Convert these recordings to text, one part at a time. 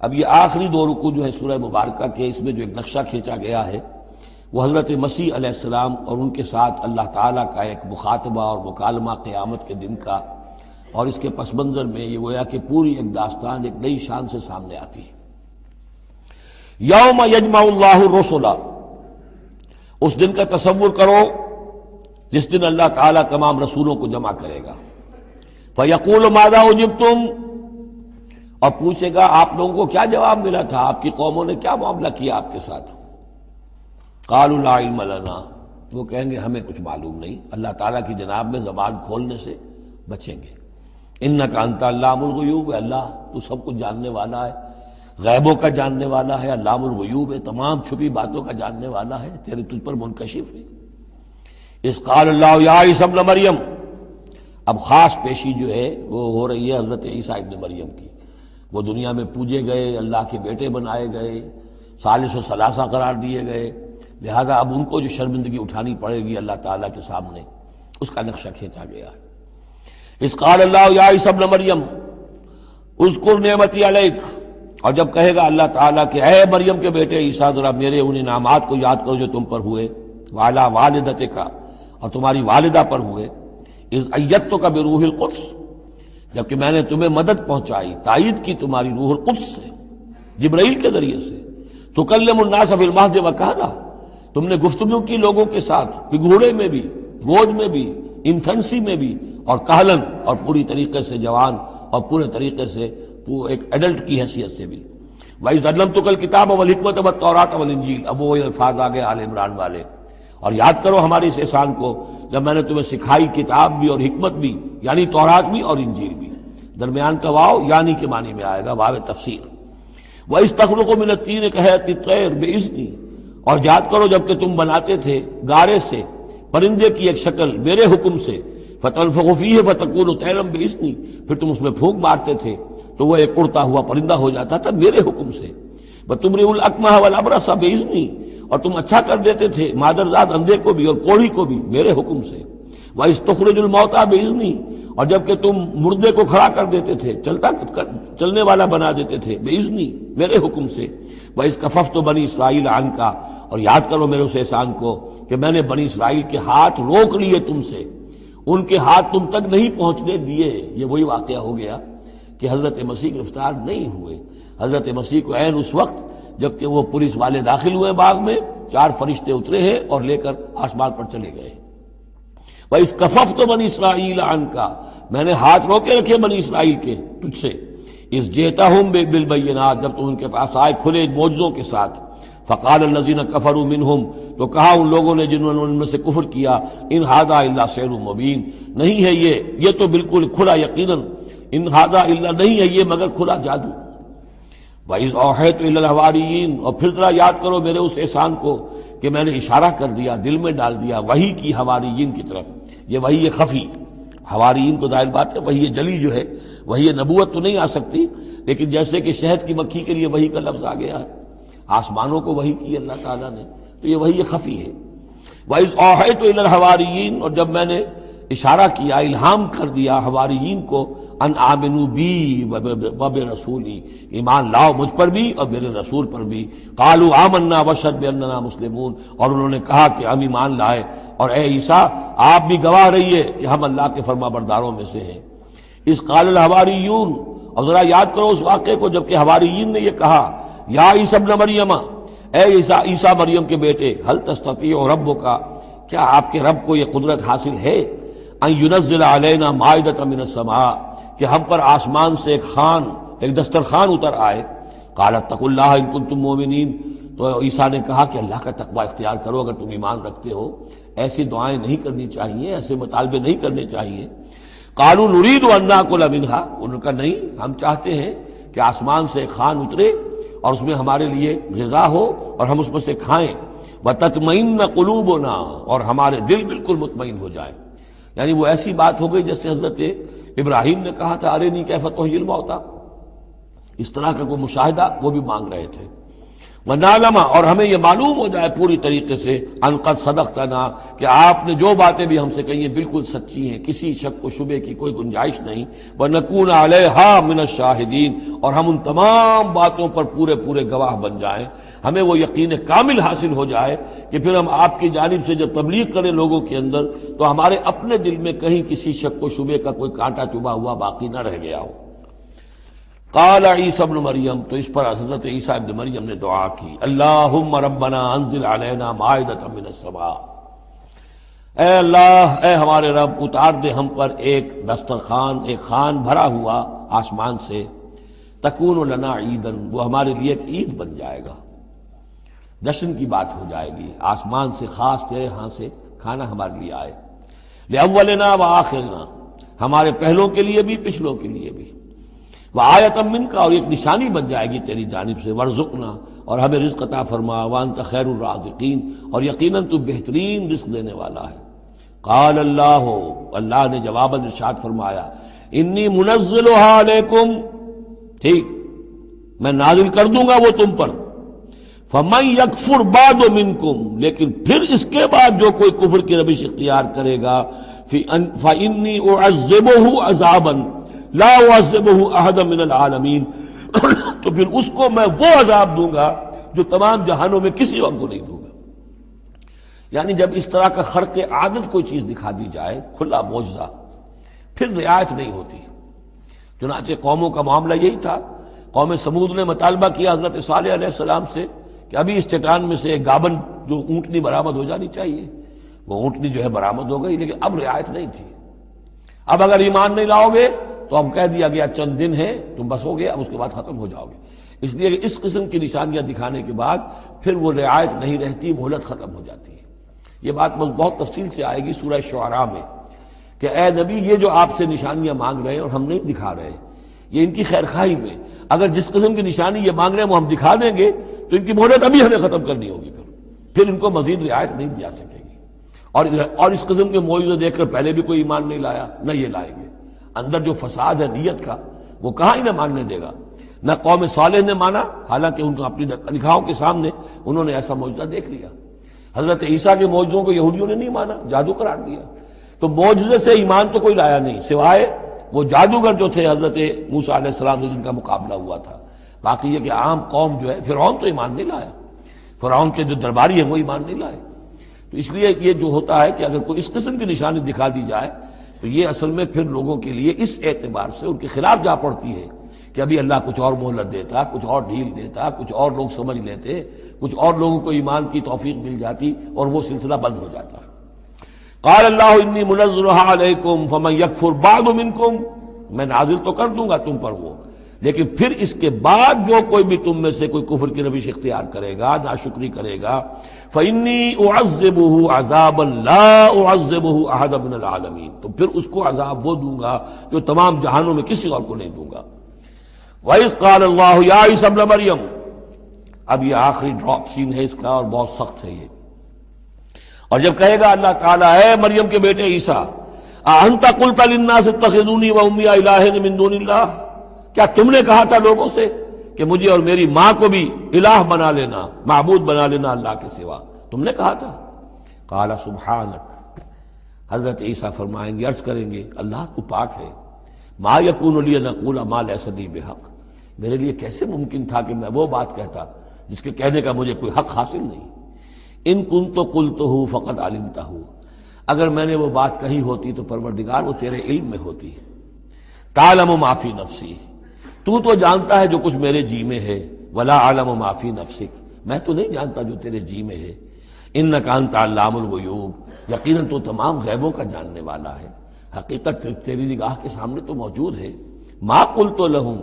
اب یہ آخری دو رکوع جو ہے سورہ مبارکہ کے، اس میں جو ایک نقشہ کھینچا گیا ہے وہ حضرت مسیح علیہ السلام اور ان کے ساتھ اللہ تعالیٰ کا ایک مخاطبہ اور مکالمہ قیامت کے دن کا، اور اس کے پس منظر میں یہ گویا کہ پوری ایک داستان ایک نئی شان سے سامنے آتی ہے۔ یوم یجمع اللہ الرسل، اس دن کا تصور کرو جس دن اللہ تعالیٰ تمام رسولوں کو جمع کرے گا۔ فیقول ماذا اجبتم، اور پوچھے گا آپ لوگوں کو کیا جواب ملا تھا، آپ کی قوموں نے کیا معاملہ کیا آپ کے ساتھ۔ قالوا لا علم لنا، وہ کہیں گے ہمیں کچھ معلوم نہیں، اللہ تعالیٰ کی جناب میں زبان کھولنے سے بچیں گے۔ انک انت علام الغیوب، اللہ تو سب کچھ جاننے والا ہے، غیبوں کا جاننے والا ہے، علام الغیوب ہے، تمام چھپی باتوں کا جاننے والا ہے، تیرے تجھ پر منکشف ہے۔ اذ قال اللہ یا عیسی ابن مریم، اب خاص پیشی جو ہے وہ ہو رہی ہے حضرت عیسیٰ ابن مریم کی۔ وہ دنیا میں پوجے گئے، اللہ کے بیٹے بنائے گئے، ثالث و ثلاثہ قرار دیے گئے، لہذا اب ان کو جو شرمندگی اٹھانی پڑے گی اللہ تعالیٰ کے سامنے، اس کا نقشہ کھینچا گیا ہے۔ اذ قال اللہ یا عیسی ابن مریم اذکر نعمتی علیک، اور جب کہے گا اللہ تعالیٰ کہ اے مریم کے بیٹے عیسیٰ ذرا میرے ان انعامات کو یاد کرو جو تم پر ہوئے، وعلی والدتک، اور تمہاری والدہ پر ہوئے، اذ ایدتک بروح القدس، جبکہ میں نے تمہیں مدد پہنچائی، تائید کی تمہاری روح القدس سے، جبرائیل کے ذریعے سے، تکلم الناس فی المہد وکہلا، تم نے گفتگو کی لوگوں کے ساتھ، پگھوڑے میں بھی، گود میں بھی، انفینسی میں بھی، اور کہلن، اور پوری طریقے سے جوان اور پورے طریقے سے ایک ایڈلٹ کی حیثیت سے بھی۔ وَإِذْ عَلَّمْتُكَ الْكِتَابَ وَالْحِكْمَةَ وَالتَّوْرَاةَ وَالْإِنْجِيلَ، اب وہ الفاظ آگے آل عمران والے، اور یاد کرو ہماری اس احسان کو جب میں نے تمہیں سکھائی کتاب بھی اور حکمت بھی، یعنی تورات بھی اور انجیل بھی، درمیان کا واو یعنی کے معنی میں آئے گا، واو تفسیر۔ وَإِذْ تَخْلُقُ مِنَ الطِّينِ كَهَيْئَةِ الطَّيْرِ بِإِذْنِي، اور یاد کرو جب کہ تم بناتے تھے گارے سے پرندے کی ایک شکل میرے حکم سے، فَتَنفُخُ فِيهِ فَتَكُونُ طَيْرًا بِإِذْنِي، پھر تم اس میں پھونک مارتے تھے تو وہ ایک اڑتا ہوا پرندہ ہو جاتا تھا میرے حکم سے۔ وَتُبْرِئُ الْأَكْمَحَ وَالْأَبْرَصَ بِإِذْنِي، اور تم اچھا کر دیتے تھے مادرزاد اندھے کو بھی اور کوڑھی کو بھی میرے حکم سے۔ وَإِذْ تُخْرِجُ الْمَوْتَىٰ بِإِذْنِي، اور جب کہ تم مردے کو کھڑا کر دیتے تھے، چلنے والا بنا دیتے تھے، بِإِذْنِي، میرے حکم سے۔ وَإِذْ كَفَفْتُ بَنِي إِسْرَائِيلَ عَنْكَ، اور یاد کرو میرے اس احسان کو کہ میں نے بنی اسرائیل کے ہاتھ روک لیے تم سے، ان کے ہاتھ تم تک نہیں پہنچنے دیے۔ یہ وہی واقعہ ہو گیا کہ حضرت مسیح گرفتار نہیں ہوئے۔ حضرت مسیح کو عین اس وقت جبکہ وہ پولیس والے داخل ہوئے باغ میں، 4 فرشتے اترے ہیں اور لے کر آسمان پر چلے گئے۔ وَإِذْ كَفَفْتُ بَنِي إِسْرَائِيلَ عَنْكَ، میں نے ہاتھ روکے رکھے بنی اسرائیل کے تجھ سے۔ اِذْ جِئْتَهُم بِالْبَيِّنَاتِ، جب تم ان کے پاس آئے کھلے معجزوں کے ساتھ۔ فَقَالَ الَّذِينَ كَفَرُوا مِنْهُمْ، تو کہا ان لوگوں نے جنہوں نے ان میں سے کفر کیا، إِنْ هَذَا إِلَّا سِحْرٌ مُبِينٌ، نہیں ہے یہ تو بالکل کھلا یقیناً، إِنْ هَذَا إِلَّا، نہیں ہے یہ مگر کھلا جادو۔ وَإِذْ أَوْحَيْتُ إِلَى الْحَوَارِيِّينَ، اور پھر ذرا یاد کرو میرے اس احسان کو کہ میں نے اشارہ کر دیا، دل میں ڈال دیا وحی کی حواریین کی طرف۔ یہ وحی خفی، حواریین کو ظاہر بات ہے وحی جلی جو ہے، وحی نبوت تو نہیں آ سکتی، لیکن جیسے کہ شہد کی مکھی کے لیے وحی کا لفظ آ گیا ہے، آسمانوں کو وحی کی اللہ تعالیٰ نے، تو یہ وحی خفی ہے۔ وَإِذْ أَوْحَيْتُ إِلَى الْحَوَارِيِّينَ، اور جب میں نے اشارہ کیا، الہام کر دیا حواریین کو، ان آمنوا بی وبرسولی، ایمان لاؤ مجھ پر بھی اور میرے رسول پر بھی۔ قالوا آمنا واشهد بأننا مسلمون، اور انہوں نے کہا کہ ہم ایمان لائے اور اے عیسیٰ آپ بھی گواہ رہیے کہ ہم اللہ کے فرما برداروں میں سے ہیں۔ اذ قال الحواریون، اور ذرا یاد کرو اس واقعے کو جب کہ حواریین نے یہ کہا، یا عیسی ابن مریم، اے عیسیٰ مریم کے بیٹے، هل تستطيع ربک، کیا آپ کے رب کو یہ قدرت حاصل ہے، ان ينزل علینا مائدۃ من السماء، کہ ہم پر آسمان سے ایک خوان، ایک دسترخوان اتر آئے۔ قال اتقوا اللہ ان کنتم مؤمنین، تو عیسیٰ نے کہا کہ اللہ کا تقوی اختیار کرو اگر تم ایمان رکھتے ہو، ایسی دعائیں نہیں کرنی چاہیے، ایسے مطالبے نہیں کرنے چاہیے۔ قالوا نريد ان ناكل منها، انہوں نے کہا نہیں ہم چاہتے ہیں کہ آسمان سے ایک خوان اترے اور اس میں ہمارے لیے غذا ہو اور ہم اس میں سے کھائیں۔ وتطمئن قلوبنا، اور ہمارے دل بالکل مطمئن ہو جائے۔ یعنی وہ ایسی بات ہو گئی جیسے حضرت ابراہیم نے کہا تھا ارنی کیف تحیی الموتیٰ، اس طرح کا کوئی مشاہدہ وہ بھی مانگ رہے تھے۔ وَنَعْلَمَ اور ہمیں یہ معلوم ہو جائے پوری طریقے سے ان قد صدقتنا کہ آپ نے جو باتیں بھی ہم سے کہی ہیں بالکل سچی ہیں، کسی شک و شبے کی کوئی گنجائش نہیں، وَنَكُونَ عَلَيْهَا مِنَ الشَّاهِدِينَ اور ہم ان تمام باتوں پر پورے پورے گواہ بن جائیں، ہمیں وہ یقین کامل حاصل ہو جائے کہ پھر ہم آپ کی جانب سے جب تبلیغ کریں لوگوں کے اندر تو ہمارے اپنے دل میں کہیں کسی شک و شبے کا کوئی کانٹا چبھا ہوا باقی نہ رہ گیا ہو۔ قال عیسی ابن مریم تو اس پر حضرت عیسیٰ ابن مریم نے دعا کی، اللہم ربنا انزل علینا مائدۃ من السماء، اے اللہ، اے ہمارے رب، اتار دے ہم پر ایک دسترخوان، ایک خوان بھرا ہوا آسمان سے، تکون لنا عیدن، وہ ہمارے لیے ایک عید بن جائے گا، جشن کی بات ہو جائے گی، آسمان سے خاص تیرے ہاں سے کھانا ہمارے لیے آئے، لأولنا وآخرنا، ہمارے پہلوں کے لیے بھی پچھلوں کے لیے بھی، وآیۃ منک اور ایک نشانی بن جائے گی تیری جانب سے، وارزقنا اور ہمیں رزق عطا فرما، وانت خیر الرازقین اور یقیناً تو بہترین رزق دینے والا ہے۔ قال اللہ، اللہ نے جواباً ارشاد فرمایا، انی منزلها علیکم، ٹھیک میں نازل کر دوں گا وہ تم پر، فمن یکفر بعد منکم، لیکن پھر اس کے بعد جو کوئی کفر کی روش اختیار کرے گا، فانی اعذبہ عذابا لا اعذبہ احد من العالمین، تو پھر اس کو میں وہ عذاب دوں گا جو تمام جہانوں میں کسی اور کو نہیں دوں گا۔ یعنی جب اس طرح کا خرق عادت کوئی چیز دکھا دی جائے، کھلا معجزہ، پھر رعایت نہیں ہوتی۔ چنانچہ قوموں کا معاملہ یہی تھا، قوم سمود نے مطالبہ کیا حضرت صالح علیہ السلام سے کہ ابھی اس چٹان میں سے ایک گابن جو اونٹنی برآمد ہو جانی چاہیے، وہ اونٹنی جو ہے برآمد ہو گئی، لیکن اب رعایت نہیں تھی۔ اب اگر ایمان نہیں لاؤ گے تو اب کہہ دیا گیا چند دن ہے، تم بس ہو گئے، اب اس کے بعد ختم ہو جاؤ گے۔ اس لیے کہ اس قسم کی نشانیاں دکھانے کے بعد پھر وہ رعایت نہیں رہتی، مہلت ختم ہو جاتی ہے۔ یہ بات بہت تفصیل سے آئے گی سورہ شعراء میں کہ اے نبی، یہ جو آپ سے نشانیاں مانگ رہے ہیں اور ہم نہیں دکھا رہے، یہ ان کی خیر خواہی میں، اگر جس قسم کی نشانی یہ مانگ رہے ہیں وہ ہم دکھا دیں گے تو ان کی مہلت ابھی ہمیں ختم کرنی ہوگی، پھر ان کو مزید رعایت نہیں دی جا سکے گی۔ اور اس قسم کے معجزے دیکھ کر پہلے بھی کوئی ایمان نہیں لایا، نہ یہ لائیں گے۔ اندر جو فساد ہے نیت کا، وہ کہاں ہی نہ ماننے دے گا۔ نہ قوم صالح نے مانا، حالانکہ ان کو اپنی نگاہوں کے سامنے انہوں نے ایسا معجزہ دیکھ لیا۔ حضرت عیسیٰ کے معجزوں کو یہودیوں نے نہیں مانا، جادو قرار دیا۔ تو معجزے سے ایمان تو کوئی لایا نہیں، سوائے وہ جادوگر جو تھے حضرت موسیٰ علیہ السلام سے جن کا مقابلہ ہوا تھا۔ باقی یہ کہ عام قوم جو ہے، فرعون تو ایمان نہیں لایا، فرعون کے جو درباری ہیں وہ ایمان نہیں لائے۔ تو اس لیے یہ جو ہوتا ہے کہ اگر کوئی اس قسم کی نشانی دکھا دی جائے تو یہ اصل میں پھر لوگوں کے لیے اس اعتبار سے ان کے خلاف جا پڑتی ہے کہ ابھی اللہ کچھ اور مہلت دیتا، کچھ اور ڈھیل دیتا، کچھ اور لوگ سمجھ لیتے، کچھ اور لوگوں کو ایمان کی توفیق مل جاتی اور وہ سلسلہ بند ہو جاتا ہے۔ قال اللہ انی منزلها علیکم فمن یکفر بعد منکم، میں نازل تو کر دوں گا تم پر وہ، لیکن پھر اس کے بعد جو کوئی بھی تم میں سے کوئی کفر کی روش اختیار کرے گا، ناشکری کرے گا، فإنی اعذبہ عذابا لا اعذبہ احد من العالمین، تو پھر اس کو عذاب وہ دوں گا جو تمام جہانوں میں کسی اور کو نہیں دوں گا۔ وَإِذْ قَالَ اللَّهُ يَا عِيسَى ابْنَ مَرْيَمَ، اب یہ آخری ڈراپ سین ہے اس کا اور بہت سخت ہے یہ۔ اور جب کہے گا اللہ تعالیٰ، اے مریم کے بیٹے عیسیٰ، أَأَنْتَ قُلْتَ لِلنَّاسِ اتَّخِذُونِي وَأُمِّيَ إِلَٰهَيْنِ مِن دُونِ اللَّهِ، کیا تم نے کہا تھا لوگوں سے کہ مجھے اور میری ماں کو بھی الہ بنا لینا، معبود بنا لینا اللہ کے سوا، تم نے کہا تھا؟ قال سبحانک، حضرت عیسیٰ فرمائیں گے، عرض کریں گے، اللہ تو پاک ہے، ما یکون لی ان اقول ما لیس لی بحق، میرے لیے کیسے ممکن تھا کہ میں وہ بات کہتا جس کے کہنے کا مجھے کوئی حق حاصل نہیں۔ ان کنت قلتہ فقد علمتہ، اگر میں نے وہ بات کہی ہوتی تو پروردگار وہ تیرے علم میں ہوتی۔ تعلم ما فی نفسی، تو جانتا ہے جو کچھ میرے جی میں ہے، ولا اعلم ما فی نفسک، میں تو نہیں جانتا جو تیرے جی میں ہے۔ انک انت علام الغیوب، یقیناً تو تمام غیبوں کا جاننے والا ہے، حقیقت تیری نگاہ کے سامنے تو موجود ہے۔ ما قلت لہم،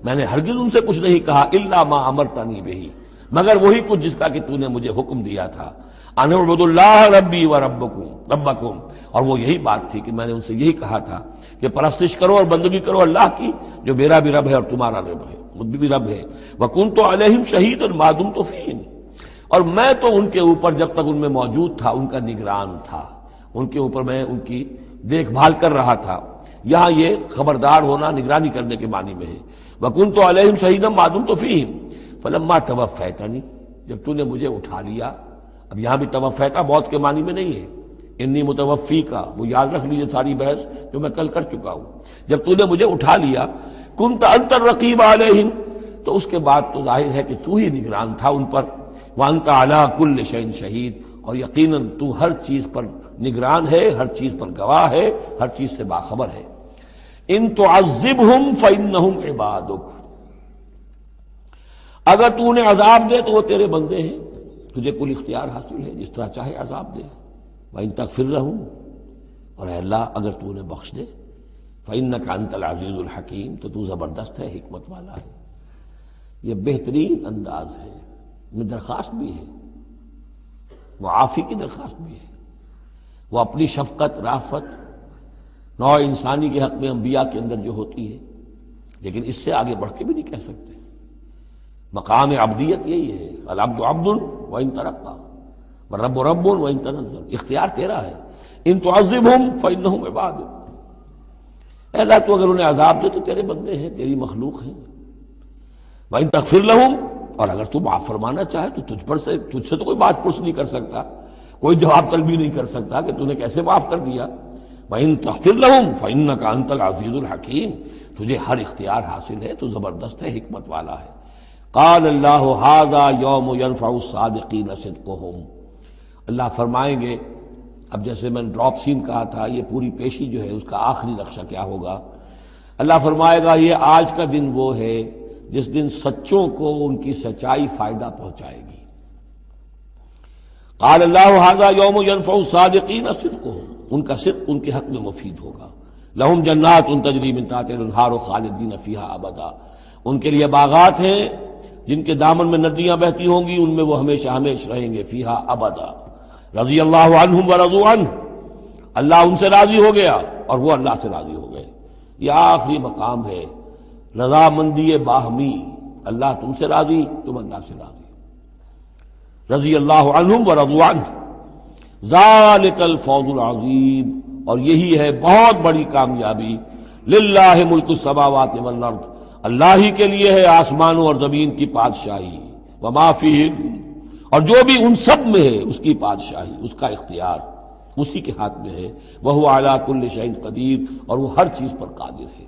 میں نے ہرگز ان سے کچھ نہیں کہا، الا ما امرتنی بہ، مگر وہی کچھ جس کا کہ تو نے مجھے حکم دیا تھا، ان اعبدوا اللہ ربی و ربکم، اور وہ یہی بات تھی کہ میں نے ان سے یہی کہا تھا کہ پرستش کرو اور بندگی کرو اللہ کی، جو میرا بھی رب ہے اور تمہارا رب ہے، مجھ بھی رب ہے۔ وکنت علیہم شہیدا ما دمت فیہم، اور میں تو ان کے اوپر جب تک ان میں موجود تھا ان کا نگران تھا، ان کے اوپر میں ان کی دیکھ بھال کر رہا تھا۔ یہاں یہ خبردار ہونا نگرانی کرنے کے معنی میں ہے۔ وکنت علیہم شہیدا ما دمت فیہم فلما توفیتنی، جب تو نے مجھے اٹھا لیا. اب یہاں بھی توفیتا موت کے معنی میں نہیں ہے، انی متوفی کا، وہ یاد رکھ لیجیے ساری بحث جو میں کل کر چکا ہوں. جب تو نے مجھے اٹھا لیا، کنت انت الرقیب علیہم، تو اس کے بعد تو ظاہر ہے کہ تو ہی نگران تھا ان پر. وانت علی کل شیء شہید، اور یقیناً تو ہر چیز پر نگران ہے، ہر چیز پر گواہ ہے، ہر چیز سے باخبر ہے. ان تعذبہم فانہم عبادک، اگر تو نے عذاب دے تو وہ تیرے بندے ہیں، تجھے کل اختیار حاصل ہے، جس طرح چاہے عذاب دے. وَإِن تغفر لَهُمْ، اور اے اللہ اگر تو انہیں بخش دے، فَإِنَّكَ أَنْتَ الْعَزِيزُ الْحَكِيمُ، تو تو زبردست ہے، حکمت والا ہے. یہ بہترین انداز ہے، میں درخواست بھی ہے، معافی کی درخواست بھی ہے. وہ اپنی شفقت، رافت نوع انسانی کے حق میں انبیاء کے اندر جو ہوتی ہے، لیکن اس سے آگے بڑھ کے بھی نہیں کہہ سکتے. مقام عبدیت یہی ہے، العبد عبد وان ترقى والرب رب وان تنزل، اختیار تیرا ہے. ان تعذبہم فانہم عبادک، اے اللہ تو اگر انہیں عذاب دے تو تیرے بندے ہیں، تیری مخلوق ہیں. وان تغفر لہم، اور اگر تو معاف فرمانا چاہے تو تجھ سے تو کوئی بات پرس نہیں کر سکتا، کوئی جواب طلب بھی نہیں کر سکتا کہ تو نے کیسے معاف کر دیا. وان تغفر لہم فانک انت العزیز الحکیم، تجھے ہر اختیار حاصل ہے، تو زبردست ہے، حکمت والا ہے. قال اللہ ھذا یوم ینفع الصادقین صدقہم، اللہ فرمائیں گے، اب جیسے میں نے ڈراپ سین کہا تھا، یہ پوری پیشی جو ہے اس کا آخری نقشہ کیا ہوگا. اللہ فرمائے گا یہ آج کا دن وہ ہے جس دن سچوں کو ان کی سچائی فائدہ پہنچائے گی. قال اللہ ھذا یوم ینفع الصادقین صدقہم، ان کا صدق ان کے حق میں مفید ہوگا. لہم جنات تجری من تحتہا الانہار خالدین فیہا ابدا، ان کے لیے باغات ہیں جن کے دامن میں ندیاں بہتی ہوں گی، ان میں وہ ہمیشہ ہمیش رہیں گے. فیہا ابدا، رضی اللہ عنہم ورضوا عنہ، اللہ ان سے راضی ہو گیا اور وہ اللہ سے راضی ہو گئے. یہ آخری مقام ہے، رضامندی باہمی، اللہ تم سے راضی، تم اللہ سے راضی. رضی اللہ عنہم ورضوا عنہ، ذالک الفوز العظیم، اور یہی ہے بہت بڑی کامیابی. للہ ملک السماوات والارض، اللہ ہی کے لیے ہے آسمانوں اور زمین کی بادشاہی. وما فیہن، اور جو بھی ان سب میں ہے اس کی بادشاہی، اس کا اختیار اسی کے ہاتھ میں ہے. وہو علی کل شیء قدیر، اور وہ ہر چیز پر قادر ہے.